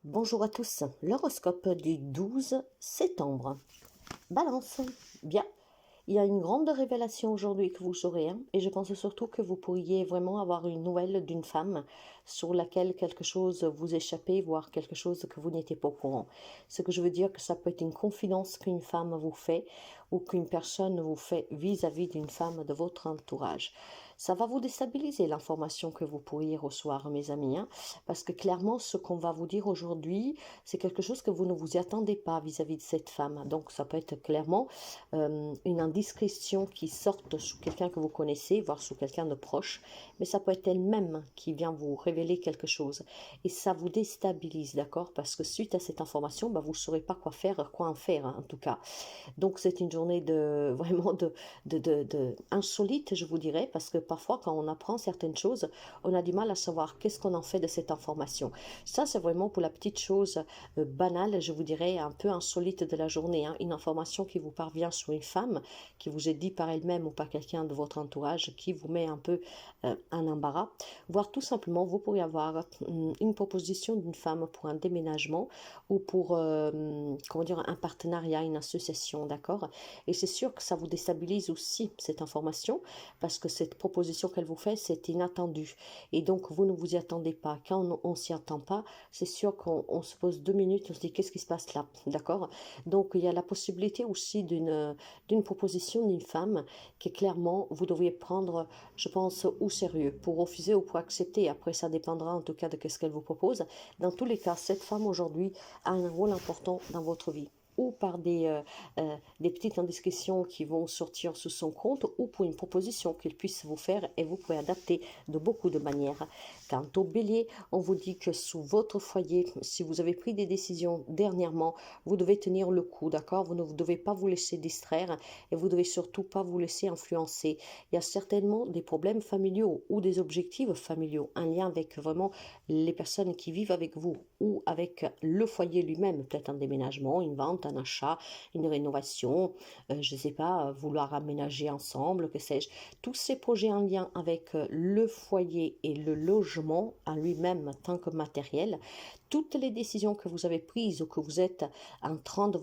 Bonjour à tous, l'horoscope du 12 septembre. Balance, bien. Il y a une grande révélation aujourd'hui que vous aurez, hein, et je pense surtout que vous pourriez vraiment avoir une nouvelle d'une femme sur laquelle quelque chose vous échappait, voire quelque chose que vous n'étiez pas au courant. Ce que je veux dire que ça peut être une confidence qu'une femme vous fait ou qu'une personne vous fait vis-à-vis d'une femme de votre entourage. Ça va vous déstabiliser l'information que vous pourriez recevoir, mes amis, hein, parce que clairement, ce qu'on va vous dire aujourd'hui, c'est quelque chose que vous ne vous y attendez pas vis-à-vis de cette femme. Donc, ça peut être clairement une indiscrétion qui sorte sous quelqu'un que vous connaissez, voire sous quelqu'un de proche, mais ça peut être elle-même qui vient vous révéler quelque chose. Et ça vous déstabilise, d'accord? Parce que suite à cette information, bah, vous ne saurez pas quoi faire, quoi en faire, hein, en tout cas. Donc c'est une journée de vraiment de insolite, je vous dirais, parce que parfois quand on apprend certaines choses, on a du mal à savoir qu'est-ce qu'on en fait de cette information. Ça, c'est vraiment pour la petite chose banale, je vous dirais, un peu insolite de la journée, hein. Une information qui vous parvient sur une femme, qui vous est dit par elle-même ou par quelqu'un de votre entourage, qui vous met un peu un embarras, voire tout simplement, vous pourriez avoir une proposition d'une femme pour un déménagement ou pour, comment dire, un partenariat, une association, d'accord? Et c'est sûr que ça vous déstabilise aussi, cette information, parce que cette proposition qu'elle vous fait, c'est inattendu. Et donc, vous ne vous y attendez pas. Quand on s'y attend pas, c'est sûr qu'on se pose 2 minutes, on se dit, qu'est-ce qui se passe là? D'accord? Donc, il y a la possibilité aussi d'une proposition d'une femme que clairement, vous devriez prendre, je pense, au sérieux, pour refuser ou pour accepter. Après, ça dépendra en tout cas de ce qu'elle vous propose. Dans tous les cas, cette femme aujourd'hui a un rôle important dans votre vie, ou par des petites indiscrétions qui vont sortir sous son compte, ou pour une proposition qu'il puisse vous faire et vous pouvez adapter de beaucoup de manières. Quant au bélier, on vous dit que sous votre foyer, si vous avez pris des décisions dernièrement, vous devez tenir le coup, d'accord? Vous ne devez pas vous laisser distraire et vous devez surtout pas vous laisser influencer. Il y a certainement des problèmes familiaux ou des objectifs familiaux, un lien avec vraiment les personnes qui vivent avec vous ou avec le foyer lui-même, peut-être un déménagement, une vente, un achat, une rénovation, je ne sais pas, vouloir aménager ensemble, que sais-je. Tous ces projets en lien avec le foyer et le logement en lui-même tant que matériel, toutes les décisions que vous avez prises ou que vous êtes en train de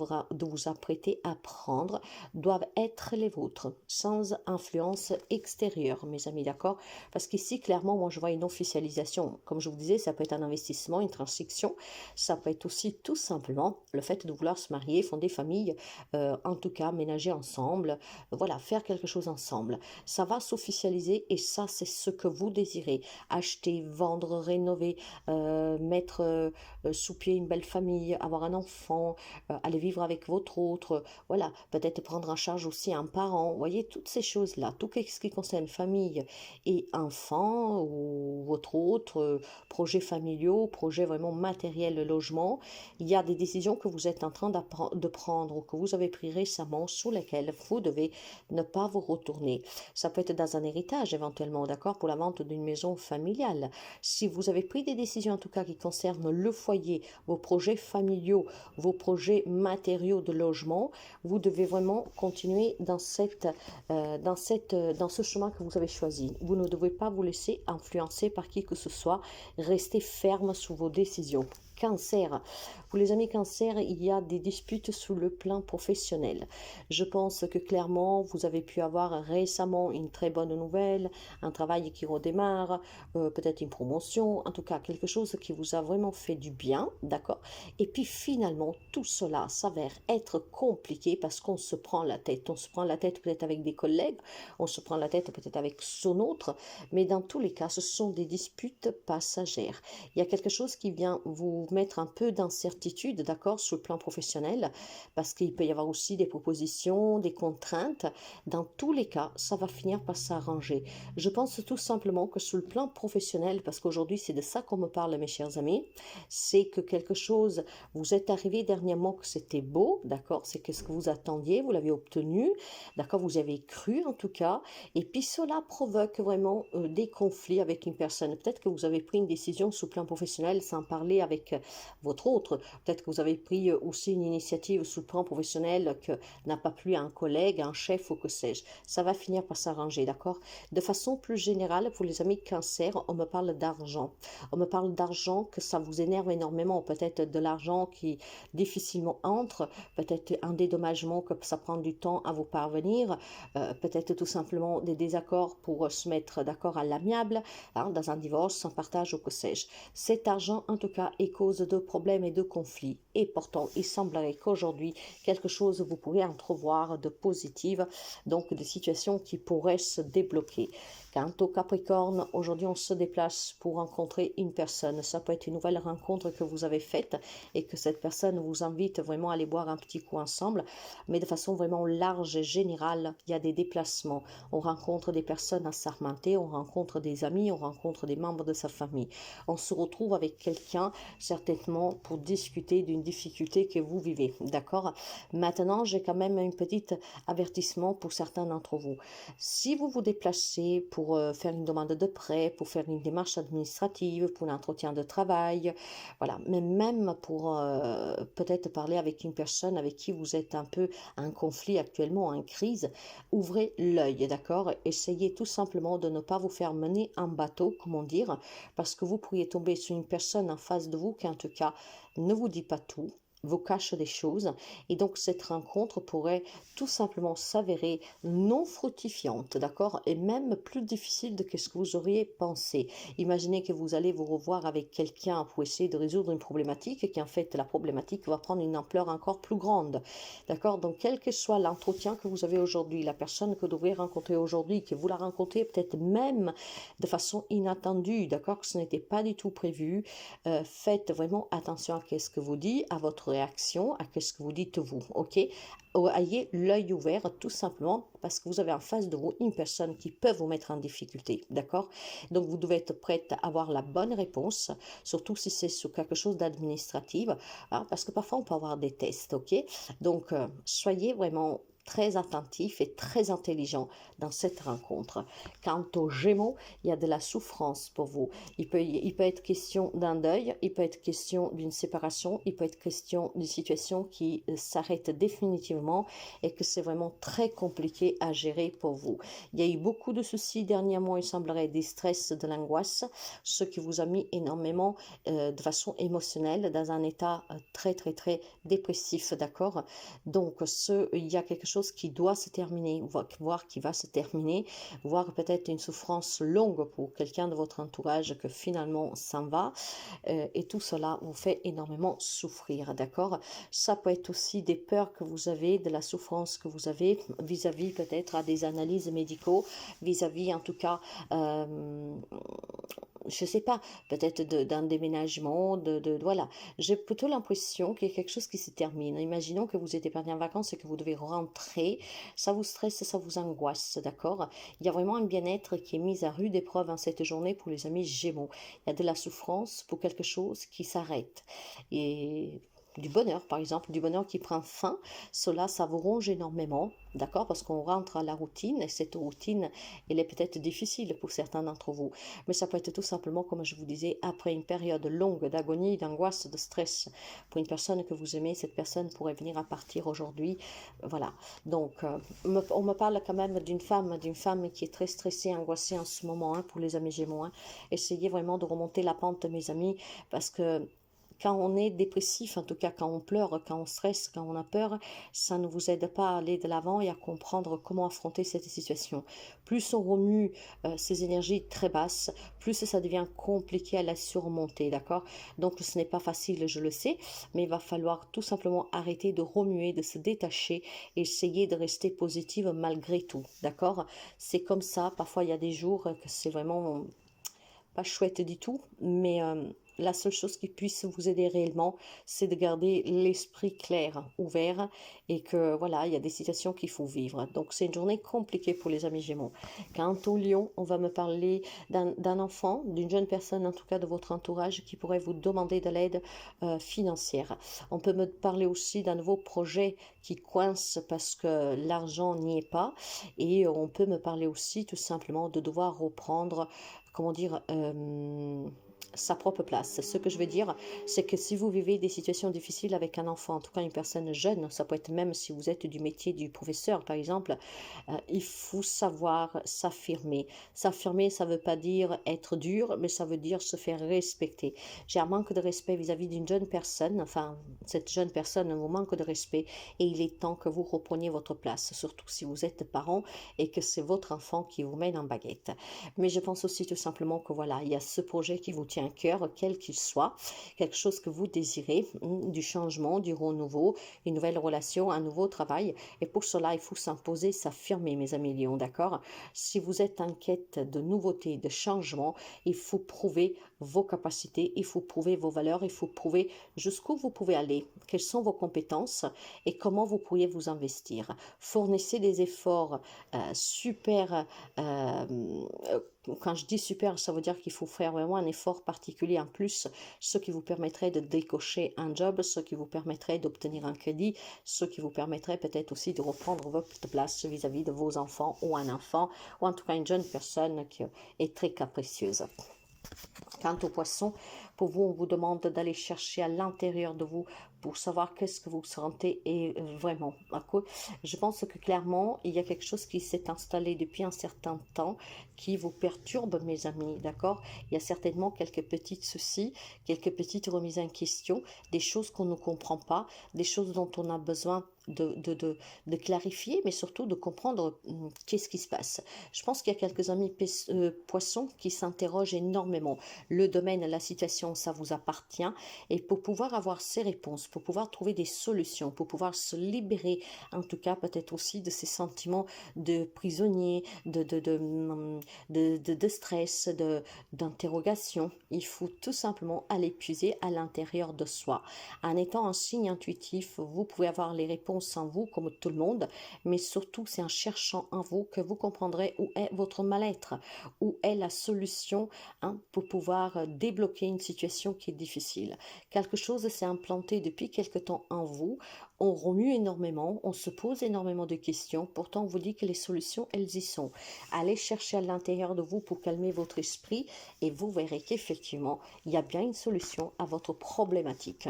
vous apprêter à prendre doivent être les vôtres, sans influence extérieure, mes amis, d'accord? Parce qu'ici, clairement, moi, je vois une officialisation. Comme je vous disais, ça peut être un investissement, une transaction. Ça peut être aussi tout simplement le fait de vouloir se marier, fonder famille, en tout cas, ménager ensemble, voilà, faire quelque chose ensemble. Ça va s'officialiser et ça, c'est ce que vous désirez. Acheter, vendre, rénover, mettre sous pied une belle famille, avoir un enfant, aller vivre avec votre autre, voilà, peut-être prendre en charge aussi un parent. Vous voyez, toutes ces choses-là, tout ce qui concerne famille et enfants ou votre autre, projets familiaux, projets vraiment matériels, logement, il y a des décisions que vous êtes en train de prendre ou que vous avez pris récemment sur lesquelles vous devez ne pas vous retourner. Ça peut être dans un héritage éventuellement, d'accord, pour la vente d'une maison familiale. Si vous avez pris des décisions en tout cas qui concernent le foyer, vos projets familiaux, vos projets matériaux de logement, vous devez vraiment continuer dans dans ce chemin que vous avez choisi. Vous ne devez pas vous laisser influencer par qui que ce soit. Restez ferme sur vos décisions. Cancer. Pour les amis cancer, il y a des disputes sur le plan professionnel. Je pense que clairement, vous avez pu avoir récemment une très bonne nouvelle, un travail qui redémarre, peut-être une promotion, en tout cas quelque chose qui vous a vraiment fait du bien, d'accord? Et puis finalement, tout cela s'avère être compliqué parce qu'on se prend la tête. On se prend la tête peut-être avec des collègues, on se prend la tête peut-être avec son autre, mais dans tous les cas, ce sont des disputes passagères. Il y a quelque chose qui vient vous mettre un peu d'incertitude, d'accord, sur le plan professionnel, parce qu'il peut y avoir aussi des propositions, des contraintes. Dans tous les cas, ça va finir par s'arranger. Je pense tout simplement que sur le plan professionnel, parce qu'aujourd'hui c'est de ça qu'on me parle, mes chers amis, c'est que quelque chose vous êtes arrivé dernièrement que c'était beau, d'accord, c'est que ce que vous attendiez, vous l'avez obtenu, d'accord, vous avez cru en tout cas, et puis cela provoque vraiment des conflits avec une personne. Peut-être que vous avez pris une décision sur le plan professionnel sans parler avec votre autre, peut-être que vous avez pris aussi une d'initiative sous le plan professionnel que n'a pas plu à un collègue, à un chef ou que sais-je. Ça va finir par s'arranger, d'accord? De façon plus générale, pour les amis Cancer, on me parle d'argent. On me parle d'argent, que ça vous énerve énormément, peut-être de l'argent qui difficilement entre, peut-être un dédommagement, que ça prend du temps à vous parvenir, peut-être tout simplement des désaccords pour se mettre d'accord à l'amiable, hein, dans un divorce, un partage ou que sais-je. Cet argent, en tout cas, est cause de problèmes et de conflits. Et pourtant, il semblerait qu'aujourd'hui, quelque chose vous pourrez entrevoir de positif, donc des situations qui pourraient se débloquer. Quant au Capricorne, aujourd'hui on se déplace pour rencontrer une personne. Ça peut être une nouvelle rencontre que vous avez faite et que cette personne vous invite vraiment à aller boire un petit coup ensemble. Mais de façon vraiment large et générale, il y a des déplacements. On rencontre des personnes assermentées, on rencontre des amis, on rencontre des membres de sa famille. On se retrouve avec quelqu'un certainement pour discuter d'une difficulté que vous vivez. D'accord? Maintenant, j'ai quand même un petit avertissement pour certains d'entre vous. Si vous vous déplacez pour faire une demande de prêt, pour faire une démarche administrative, pour l'entretien de travail, voilà, mais même pour peut-être parler avec une personne avec qui vous êtes un peu en conflit actuellement, en crise, ouvrez l'œil, d'accord? Essayez tout simplement de ne pas vous faire mener en bateau, comment dire, parce que vous pourriez tomber sur une personne en face de vous qui en tout cas ne vous dit pas tout, vous cache des choses, et donc cette rencontre pourrait tout simplement s'avérer non fructifiante, d'accord, et même plus difficile de ce que vous auriez pensé. Imaginez que vous allez vous revoir avec quelqu'un pour essayer de résoudre une problématique et qu'en fait la problématique va prendre une ampleur encore plus grande, d'accord. Donc quel que soit l'entretien que vous avez aujourd'hui, la personne que vous devrez rencontrer aujourd'hui, que vous la rencontrez peut-être même de façon inattendue, d'accord, que ce n'était pas du tout prévu, faites vraiment attention à ce que vous dites, à votre réaction, à ce que vous dites vous, ok? Ayez l'œil ouvert tout simplement parce que vous avez en face de vous une personne qui peut vous mettre en difficulté, d'accord? Donc vous devez être prête à avoir la bonne réponse, surtout si c'est sur quelque chose d'administratif, hein, parce que parfois on peut avoir des tests, ok? Donc soyez vraiment très attentif et très intelligent dans cette rencontre. Quant aux Gémeaux, il y a de la souffrance pour vous. Il peut être question d'un deuil, il peut être question d'une séparation, il peut être question d'une situation qui s'arrête définitivement et que c'est vraiment très compliqué à gérer pour vous. Il y a eu beaucoup de soucis dernièrement, il semblerait des stress, de l'angoisse, ce qui vous a mis énormément de façon émotionnelle dans un état très dépressif, d'accord? Donc il y a quelque chose qui doit se terminer, voire qui va se terminer, voire peut-être une souffrance longue pour quelqu'un de votre entourage que finalement s'en va, et tout cela vous fait énormément souffrir, d'accord? Ça peut être aussi des peurs que vous avez, de la souffrance que vous avez vis-à-vis peut-être à des analyses médicaux, vis-à-vis en tout cas je sais pas, peut-être d'un déménagement, voilà. J'ai plutôt l'impression qu'il y a quelque chose qui se termine. Imaginons que vous étiez parti en vacances et que vous devez rentrer. Ça vous stresse, ça vous angoisse, d'accord? Il y a vraiment un bien-être qui est mis à rude épreuve en cette journée pour les amis Gémeaux. Il y a de la souffrance pour quelque chose qui s'arrête. Et du bonheur, par exemple, du bonheur qui prend fin, cela, ça vous ronge énormément, d'accord? Parce qu'on rentre à la routine, et cette routine, elle est peut-être difficile pour certains d'entre vous. Mais ça peut être tout simplement, comme je vous disais, après une période longue d'agonie, d'angoisse, de stress. Pour une personne que vous aimez, cette personne pourrait venir à partir aujourd'hui. Voilà. Donc, on me parle quand même d'une femme qui est très stressée, angoissée en ce moment, hein, pour les amis Gémeaux. Hein. Essayez vraiment de remonter la pente, mes amis, parce que quand on est dépressif, en tout cas quand on pleure, quand on stresse, quand on a peur, ça ne vous aide pas à aller de l'avant et à comprendre comment affronter cette situation. Plus on remue ces énergies très basses, plus ça devient compliqué à la surmonter, d'accord? Donc ce n'est pas facile, je le sais, mais il va falloir tout simplement arrêter de remuer, de se détacher et essayer de rester positive malgré tout, d'accord? C'est comme ça, parfois il y a des jours que c'est vraiment pas chouette du tout, mais la seule chose qui puisse vous aider réellement, c'est de garder l'esprit clair, ouvert, et que voilà, il y a des situations qu'il faut vivre. Donc c'est une journée compliquée pour les amis Gémeaux. Quant au Lion, on va me parler d'un enfant, d'une jeune personne en tout cas de votre entourage qui pourrait vous demander de l'aide financière. On peut me parler aussi d'un nouveau projet qui coince parce que l'argent n'y est pas, et on peut me parler aussi tout simplement de devoir reprendre, comment dire, sa propre place. Ce que je veux dire, c'est que si vous vivez des situations difficiles avec un enfant, en tout cas une personne jeune, ça peut être même si vous êtes du métier du professeur, par exemple, il faut savoir s'affirmer. S'affirmer, ça ne veut pas dire être dur, mais ça veut dire se faire respecter. J'ai un manque de respect vis-à-vis d'une jeune personne, enfin, cette jeune personne vous manque de respect et il est temps que vous repreniez votre place, surtout si vous êtes parent et que c'est votre enfant qui vous mène en baguette. Mais je pense aussi tout simplement que voilà, il y a ce projet qui vous tient à cœur, quel qu'il soit, quelque chose que vous désirez, du changement, du renouveau, une nouvelle relation, un nouveau travail. Et pour cela, il faut s'imposer, s'affirmer, mes amis lions, d'accord? Si vous êtes en quête de nouveautés, de changement, il faut prouver vos capacités, il faut prouver vos valeurs, il faut prouver jusqu'où vous pouvez aller, quelles sont vos compétences et comment vous pourriez vous investir. Fournissez des efforts super quand je dis super, ça veut dire qu'il faut faire vraiment un effort particulier en plus, ce qui vous permettrait de décocher un job, ce qui vous permettrait d'obtenir un crédit, ce qui vous permettrait peut-être aussi de reprendre votre place vis-à-vis de vos enfants ou un enfant, ou en tout cas une jeune personne qui est très capricieuse. Quant aux poissons, pour vous, on vous demande d'aller chercher à l'intérieur de vous pour savoir qu'est-ce que vous sentez et vraiment. Je pense que clairement, il y a quelque chose qui s'est installé depuis un certain temps qui vous perturbe, mes amis, d'accord? Il y a certainement quelques petits soucis, quelques petites remises en question, des choses qu'on ne comprend pas, des choses dont on a besoin de clarifier, mais surtout de comprendre qu'est-ce qui se passe. Je pense qu'il y a quelques amis poissons qui s'interrogent énormément. Le domaine, la situation, ça vous appartient. Et pour pouvoir avoir ces réponses, pour pouvoir trouver des solutions, pour pouvoir se libérer, en tout cas peut-être aussi de ces sentiments de prisonnier, de stress, d'interrogation, il faut tout simplement aller puiser à l'intérieur de soi. En étant un signe intuitif, vous pouvez avoir les réponses en vous comme tout le monde, mais surtout c'est en cherchant en vous que vous comprendrez où est votre mal-être, où est la solution pour pouvoir débloquer une situation qui est difficile. Quelque chose s'est implanté depuis quelque temps en vous, on remue énormément, on se pose énormément de questions, pourtant on vous dit que les solutions, elles y sont. Allez chercher à l'intérieur de vous pour calmer votre esprit et vous verrez qu'effectivement, il y a bien une solution à votre problématique.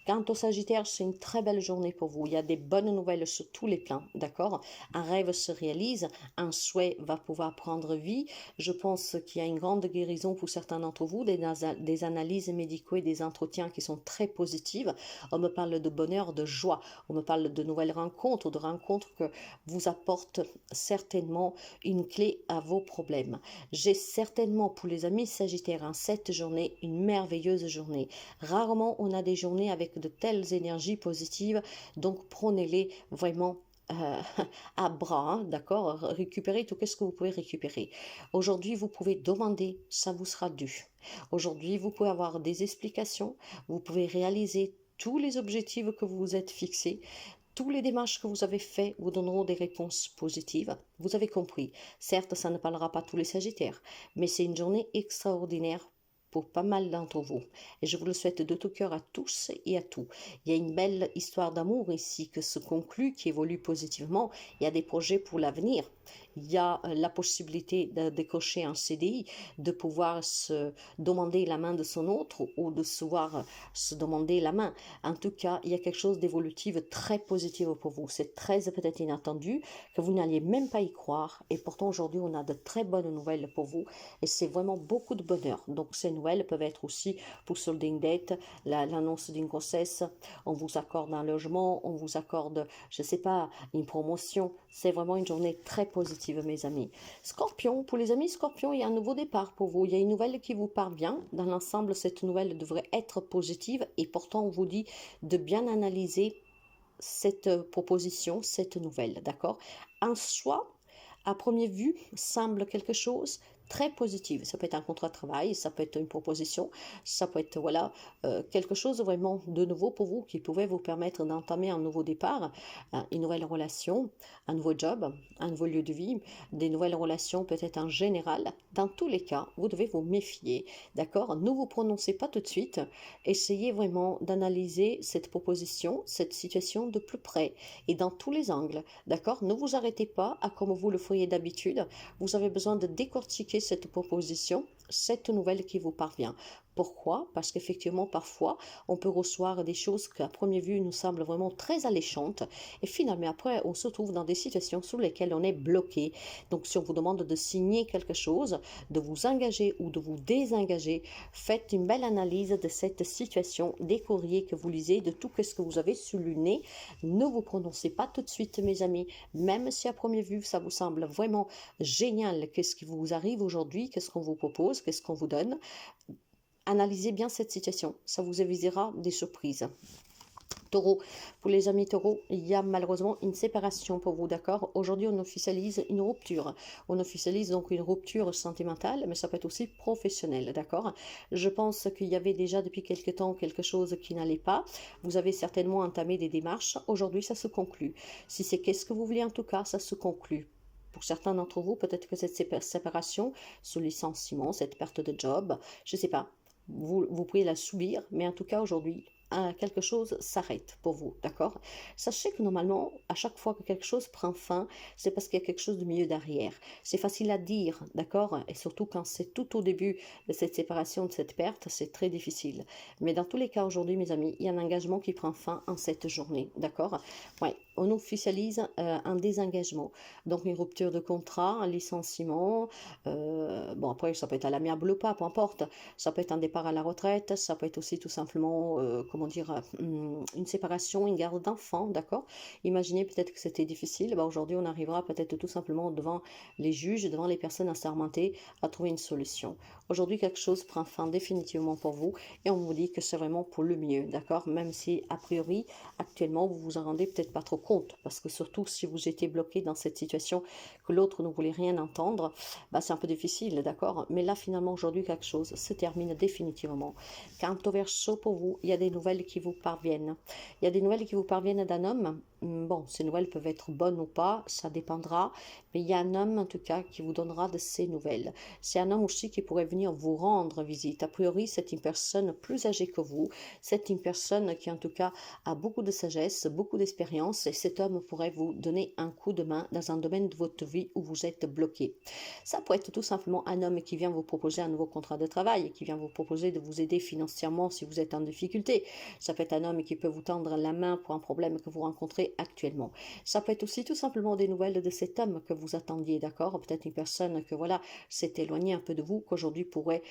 Quant au Sagittaire, c'est une très belle journée pour vous. Il y a des bonnes nouvelles sur tous les plans, d'accord? Un rêve se réalise, un souhait va pouvoir prendre vie. Je pense qu'il y a une grande guérison pour certains d'entre vous, des analyses médicaux et des entretiens qui sont très positives. On me parle de bonheur, de joie. On me parle de nouvelles rencontres, de rencontres que vous apportent certainement une clé à vos problèmes. J'ai certainement pour les amis Sagittaires cette journée une merveilleuse journée. Rarement on a des journées avec de telles énergies positives, donc prenez-les vraiment à bras, d'accord? Récupérez tout ce que vous pouvez récupérer. Aujourd'hui, vous pouvez demander, ça vous sera dû. Aujourd'hui, vous pouvez avoir des explications, vous pouvez réaliser tous les objectifs que vous vous êtes fixés. Tous les démarches que vous avez faites vous donneront des réponses positives. Vous avez compris. Certes, ça ne parlera pas à tous les Sagittaires, mais c'est une journée extraordinaire pour pas mal d'entre vous. Et je vous le souhaite de tout cœur à tous et à tout. Il y a une belle histoire d'amour ici que se conclut, qui évolue positivement. Il y a des projets pour l'avenir. Il y a la possibilité de décrocher un CDI, de pouvoir se demander la main de son autre ou de se demander la main. En tout cas, il y a quelque chose d'évolutif très positif pour vous. C'est très peut-être inattendu, que vous n'alliez même pas y croire. Et pourtant, aujourd'hui, on a de très bonnes nouvelles pour vous. Et c'est vraiment beaucoup de bonheur. Donc, ces nouvelles peuvent être aussi pour solder une dette, l'annonce d'une grossesse, on vous accorde un logement, on vous accorde, je ne sais pas, une promotion. C'est vraiment une journée très positive, mes amis. Scorpion, pour les amis Scorpion, il y a un nouveau départ pour vous. Il y a une nouvelle qui vous parvient. Dans l'ensemble, cette nouvelle devrait être positive et pourtant, on vous dit de bien analyser cette proposition, cette nouvelle, d'accord? En soi, à première vue, semble quelque chose très positif. Ça peut être un contrat de travail, ça peut être une proposition, ça peut être voilà quelque chose vraiment de nouveau pour vous qui pouvait vous permettre d'entamer un nouveau départ, une nouvelle relation, un nouveau job, un nouveau lieu de vie, des nouvelles relations peut-être en général. Dans tous les cas, vous devez vous méfier, d'accord? Ne vous prononcez pas tout de suite. Essayez vraiment d'analyser cette proposition, cette situation de plus près et dans tous les angles, d'accord? Ne vous arrêtez pas à comme vous le feriez d'habitude. Vous avez besoin de décortiquer cette proposition cette nouvelle qui vous parvient. Pourquoi? Parce qu'effectivement, parfois, on peut recevoir des choses qu'à première vue nous semblent vraiment très alléchantes et finalement, après, on se trouve dans des situations sous lesquelles on est bloqué. Donc, si on vous demande de signer quelque chose, de vous engager ou de vous désengager, faites une belle analyse de cette situation, des courriers que vous lisez, de tout ce que vous avez sous le nez. Ne vous prononcez pas tout de suite, mes amis, même si à première vue, ça vous semble vraiment génial, qu'est-ce qui vous arrive aujourd'hui, qu'est-ce qu'on vous propose, qu'est-ce qu'on vous donne. Analysez bien cette situation, ça vous évitera des surprises. Taureau, pour les amis taureaux, il y a malheureusement une séparation pour vous, d'accord? Aujourd'hui, on officialise une rupture. On officialise donc une rupture sentimentale, mais ça peut être aussi professionnel, d'accord? Je pense qu'il y avait déjà depuis quelque temps quelque chose qui n'allait pas. Vous avez certainement entamé des démarches. Aujourd'hui, ça se conclut. Si c'est qu'est-ce que vous voulez, en tout cas, ça se conclut. Pour certains d'entre vous, peut-être que cette séparation, ce licenciement, cette perte de job, je ne sais pas, vous pouvez la subir, mais en tout cas aujourd'hui, quelque chose s'arrête pour vous, d'accord? Sachez que normalement, à chaque fois que quelque chose prend fin, c'est parce qu'il y a quelque chose de mieux derrière. C'est facile à dire, d'accord? Et surtout quand c'est tout au début de cette séparation, de cette perte, c'est très difficile. Mais dans tous les cas aujourd'hui, mes amis, il y a un engagement qui prend fin en cette journée, d'accord? Ouais, on officialise un désengagement. Donc une rupture de contrat, un licenciement, bon après ça peut être à l'amiable ou pas, peu importe. Ça peut être un départ à la retraite, ça peut être aussi tout simplement, comment dire, une séparation, une garde d'enfants, d'accord? Imaginez peut-être que c'était difficile, bah aujourd'hui on arrivera peut-être tout simplement devant les juges, devant les personnes assermentées à trouver une solution. Aujourd'hui quelque chose prend fin définitivement pour vous et on vous dit que c'est vraiment pour le mieux, d'accord? Même si a priori actuellement vous vous en rendez peut-être pas trop compte, parce que surtout si vous étiez bloqué dans cette situation que l'autre ne voulait rien entendre, bah c'est un peu difficile, d'accord? Mais là finalement aujourd'hui quelque chose se termine définitivement. Quant au Verseau, pour vous, il y a des nouvelles qui vous parviennent. Il y a des nouvelles qui vous parviennent d'un homme. Bon, ces nouvelles peuvent être bonnes ou pas, ça dépendra. Mais il y a un homme, en tout cas, qui vous donnera de ces nouvelles. C'est un homme aussi qui pourrait venir vous rendre visite. A priori, c'est une personne plus âgée que vous. C'est une personne qui, en tout cas, a beaucoup de sagesse, beaucoup d'expérience. Et cet homme pourrait vous donner un coup de main dans un domaine de votre vie où vous êtes bloqué. Ça pourrait être tout simplement un homme qui vient vous proposer un nouveau contrat de travail, qui vient vous proposer de vous aider financièrement si vous êtes en difficulté. Ça peut être un homme qui peut vous tendre la main pour un problème que vous rencontrez actuellement. Ça peut être aussi tout simplement des nouvelles de cet homme que vous attendiez, d'accord? Peut-être une personne que voilà, s'est éloignée un peu de vous, qu'aujourd'hui pourrait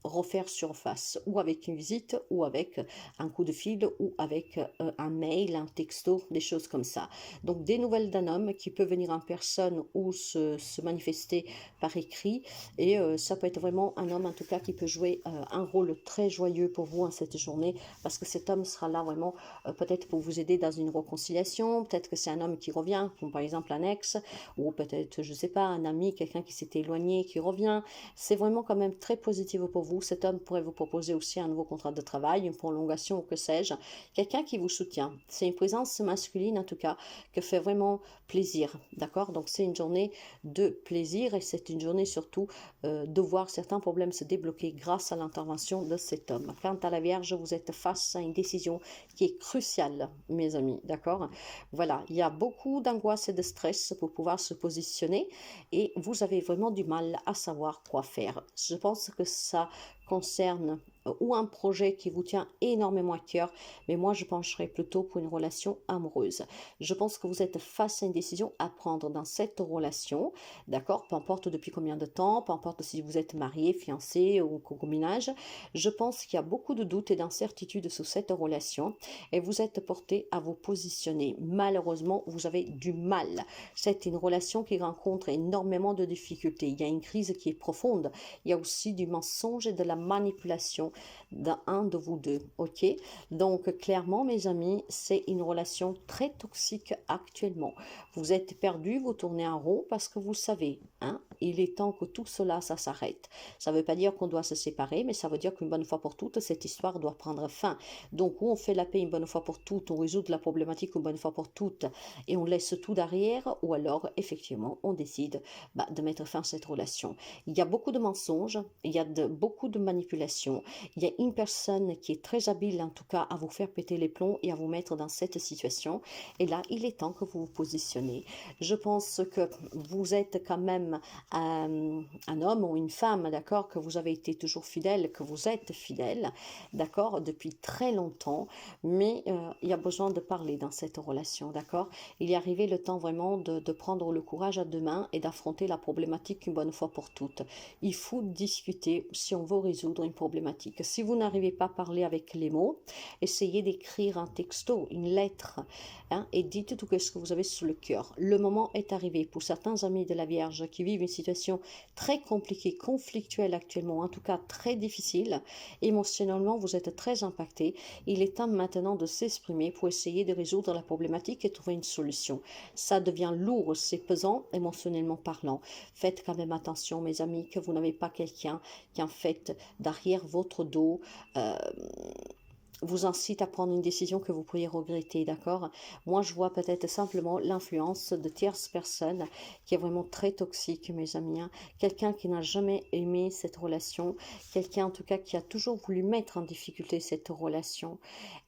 refaire surface, ou avec une visite, ou avec un coup de fil, ou avec un mail, un texto, des choses comme ça. Donc des nouvelles d'un homme qui peut venir en personne ou se manifester par écrit, et ça peut être vraiment un homme en tout cas qui peut jouer un rôle très joyeux pour vous en cette journée, parce que cet homme sera là vraiment peut-être pour vous aider dans une réconciliation, peut-être que c'est un homme qui revient, comme par exemple un ex, ou peut-être, je sais pas, un ami, quelqu'un qui s'était éloigné, qui revient. C'est vraiment quand même très positif pour vous. Cet homme pourrait vous proposer aussi un nouveau contrat de travail, une prolongation ou que sais-je, quelqu'un qui vous soutient. C'est une présence masculine en tout cas que fait vraiment plaisir, d'accord? Donc c'est une journée de plaisir et c'est une journée surtout de voir certains problèmes se débloquer grâce à l'intervention de cet homme. Quant à la Vierge, vous êtes face à une décision qui est cruciale, mes amis, d'accord? Voilà, il y a beaucoup d'angoisse et de stress pour pouvoir se positionner et vous avez vraiment du mal à savoir quoi faire. Je pense que ça concerne ou un projet qui vous tient énormément à cœur, mais moi je pencherais plutôt pour une relation amoureuse. Je pense que vous êtes face à une décision à prendre dans cette relation, d'accord? Peu importe depuis combien de temps, peu importe si vous êtes marié, fiancé ou concubinage, je pense qu'il y a beaucoup de doutes et d'incertitudes sous cette relation et vous êtes porté à vous positionner. Malheureusement, vous avez du mal. C'est une relation qui rencontre énormément de difficultés. Il y a une crise qui est profonde. Il y a aussi du mensonge et de la manipulation d'un de vous deux, ok? Donc clairement mes amis, c'est une relation très toxique actuellement. Vous êtes perdu, vous tournez en rond parce que vous savez, hein, il est temps que tout cela, ça s'arrête. Ça ne veut pas dire qu'on doit se séparer, mais ça veut dire qu'une bonne fois pour toutes, cette histoire doit prendre fin. Donc ou on fait la paix une bonne fois pour toutes, on résout la problématique une bonne fois pour toutes et on laisse tout derrière, ou alors effectivement on décide de mettre fin à cette relation. Il y a beaucoup de mensonges, il y a beaucoup de manipulations, il y a une personne qui est très habile en tout cas à vous faire péter les plombs et à vous mettre dans cette situation. Et là, il est temps que vous vous positionnez. Je pense que vous êtes quand même un homme ou une femme, d'accord, que vous avez été toujours fidèle, que vous êtes fidèle, d'accord, depuis très longtemps, mais il y a besoin de parler dans cette relation, d'accord. Il est arrivé le temps vraiment de prendre le courage à deux mains et d'affronter la problématique une bonne fois pour toutes. Il faut discuter si on veut résoudre une problématique. Si vous n'arrivez pas à parler avec les mots, essayez d'écrire un texto, une lettre, hein, et dites tout ce que vous avez sur le cœur. Le moment est arrivé pour certains amis de la Vierge qui vivent une situation très compliquée, conflictuelle actuellement, en tout cas très difficile. Émotionnellement, vous êtes très impacté. Il est temps maintenant de s'exprimer pour essayer de résoudre la problématique et trouver une solution. Ça devient lourd, c'est pesant, émotionnellement parlant. Faites quand même attention, mes amis, que vous n'avez pas quelqu'un qui, en fait, derrière votre dos, vous incite à prendre une décision que vous pourriez regretter, d'accord? Moi, je vois peut-être simplement l'influence de tierces personnes qui est vraiment très toxique, mes amis, hein. Quelqu'un qui n'a jamais aimé cette relation, quelqu'un en tout cas qui a toujours voulu mettre en difficulté cette relation.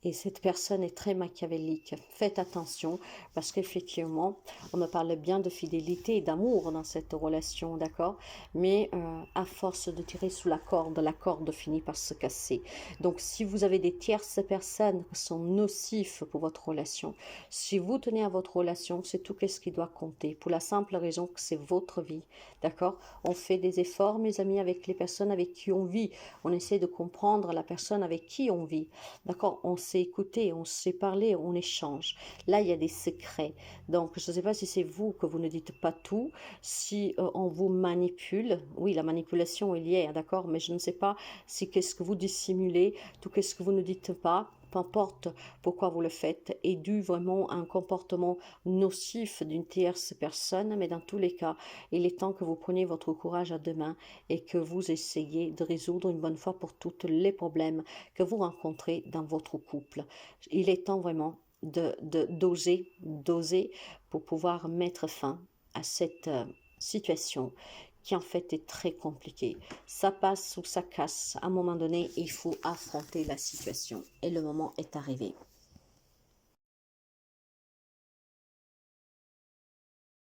Et cette personne est très machiavélique. Faites attention parce qu'effectivement, on me parle bien de fidélité et d'amour dans cette relation, d'accord? Mais à force de tirer sous la corde finit par se casser. Donc, si vous avez des tierces personnes qui sont nocifs pour votre relation, si vous tenez à votre relation, c'est tout ce qui doit compter, pour la simple raison que c'est votre vie, d'accord? On fait des efforts, mes amis, avec les personnes avec qui on vit. On essaie de comprendre la personne avec qui on vit, d'accord? On sait écouter, on sait parler, on échange. Là, il y a des secrets. Donc, je ne sais pas si c'est vous que vous ne dites pas tout, si on vous manipule. Oui, la manipulation est liée, d'accord? Mais je ne sais pas si qu'est-ce que vous dissimulez, tout qu'est-ce que vous ne dites pas, peu importe pourquoi vous le faites, est dû vraiment à un comportement nocif d'une tierce personne, mais dans tous les cas, il est temps que vous preniez votre courage à deux mains et que vous essayiez de résoudre une bonne fois pour toutes les problèmes que vous rencontrez dans votre couple. Il est temps vraiment d'oser pour pouvoir mettre fin à cette situation qui en fait est très compliquée. Ça passe ou ça casse. À un moment donné, il faut affronter la situation. Et le moment est arrivé.